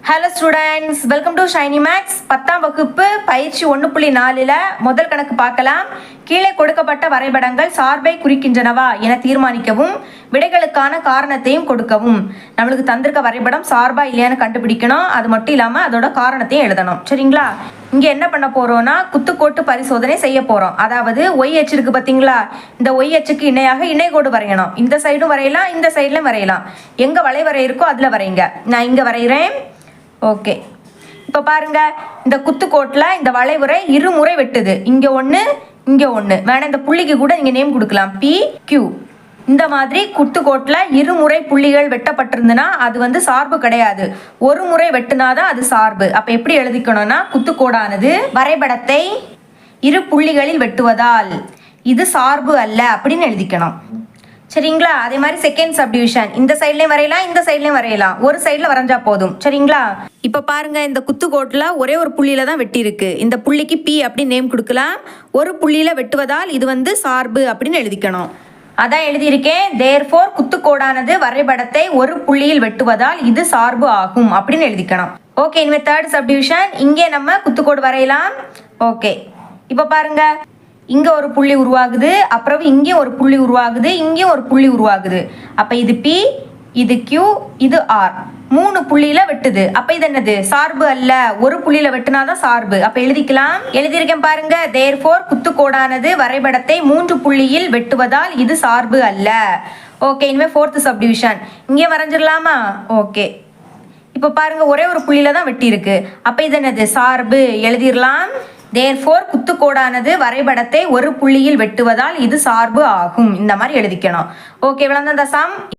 Hello students, welcome to Shiny Max. 10ஆம் வகுப்பு பயிற்சி 1.4ல் முதல் கணக்கு பார்க்கலாம். கீழே கொடுக்கப்பட்ட வரைபடங்கள் சார்பை குறிக்கின்றனவா என தீர்மானிக்கவும், விடைகளுக்கான காரணத்தையும் கொடுக்கவும். நம்மளுக்கு தந்திருக்க வரைபடம் சார்பா இல்லையான்னு கண்டுபிடிக்கணும். அது மட்டும் இல்லாமல் அதோட காரணத்தையும் எழுதணும். சரிங்களா? இங்கே என்ன பண்ண போகிறோன்னா குத்துக்கோட்டு பரிசோதனை செய்ய போகிறோம். அதாவது ஒய் அச்சு இருக்குது பார்த்தீங்களா? இந்த ஒய் அச்சுக்கு இணையாக இணைகோடு வரையணும். இந்த சைடும் வரையலாம், இந்த சைட்லையும் வரையலாம். எங்கே வளைவரை இருக்கோ அதில் வரைங்க. நான் இங்கே வரைகிறேன். ஓகே, இப்போ பாருங்க, இந்த குத்துக்கோட்டில் இந்த வளைவுரை இருமுறை வெட்டுது. இங்கே ஒன்று, இங்கே ஒன்று. வேணா இந்த புள்ளிக்கு கூட நீங்கள் நேம் கொடுக்கலாம், பி கியூ. இந்த மாதிரி குத்துக்கோட்டில் இருமுறை புள்ளிகள் வெட்டப்பட்டிருந்துன்னா அது சார்பு கிடையாது. ஒரு முறை வெட்டுனாதான் அது சார்பு. அப்போ எப்படி எழுதிக்கணும்னா, குத்துக்கோடானது வரைபடத்தை இரு புள்ளிகளில் வெட்டுவதால் இது சார்பு அல்ல அப்படின்னு எழுதிக்கணும். சரிங்களா? அதே மாதிரி செகண்ட் சப்டிவிஷன், இந்த சைட்லையும் வரையலாம், இந்த சைட்லையும் வரையலாம். ஒரு சைடில் வரைஞ்சா போதும். சரிங்களா? இப்போ பாருங்க, இந்த குத்துக்கோட்டில் ஒரே ஒரு புள்ளியில தான் வெட்டி இருக்கு. இந்த புள்ளிக்கு பி அப்படின்னு நேம் கொடுக்கலாம். ஒரு புள்ளியில வெட்டுவதால் இது சார்பு அப்படின்னு எழுதிக்கணும். அதான் எழுதியிருக்கேன். தேர்ஃபோர் குத்துக்கோடானது வரைபடத்தை ஒரு புள்ளியில் வெட்டுவதால் இது சார்பு ஆகும் அப்படின்னு எழுதிக்கணும். ஓகே, இனிமேல் தேர்ட் சப்டிவிஷன், இங்கே நம்ம குத்துக்கோடு வரையலாம். ஓகே, இப்போ பாருங்க, இங்கே ஒரு புள்ளி உருவாகுது, அப்புறம் இங்கேயும் ஒரு புள்ளி உருவாகுது, இங்கேயும் ஒரு புள்ளி உருவாகுது. அப்போ இது பி, இது கியூ, இது ஆர். 3 புள்ளியில வெட்டுது. அப்போ இது என்னது? சார்பு அல்ல. ஒரு புள்ளியில வெட்டுனாதான் சார்பு. அப்போ எழுதிக்கலாம். எழுதியிருக்கேன் பாருங்க. தேர்ஃபோர் குத்துக்கோடானது வரைபடத்தை 3 புள்ளியில் வெட்டுவதால் இது சார்பு அல்ல. ஓகே, இனிமேல் ஃபோர்த் சப்டிவிஷன் இங்கே வரைஞ்சிடலாமா? ஓகே, இப்போ பாருங்க, ஒரே ஒரு புள்ளியில தான் வெட்டி இருக்கு. அப்போ இது என்னது? சார்பு. எழுதிடலாம். தேர்ஃபோர் குத்துக்கோடானது வரைபடத்தை ஒரு புள்ளியில் வெட்டுவதால் இது சார்பு ஆகும். இந்த மாதிரி எழுதிக்கணும். ஓகே, விளந்தா சம்.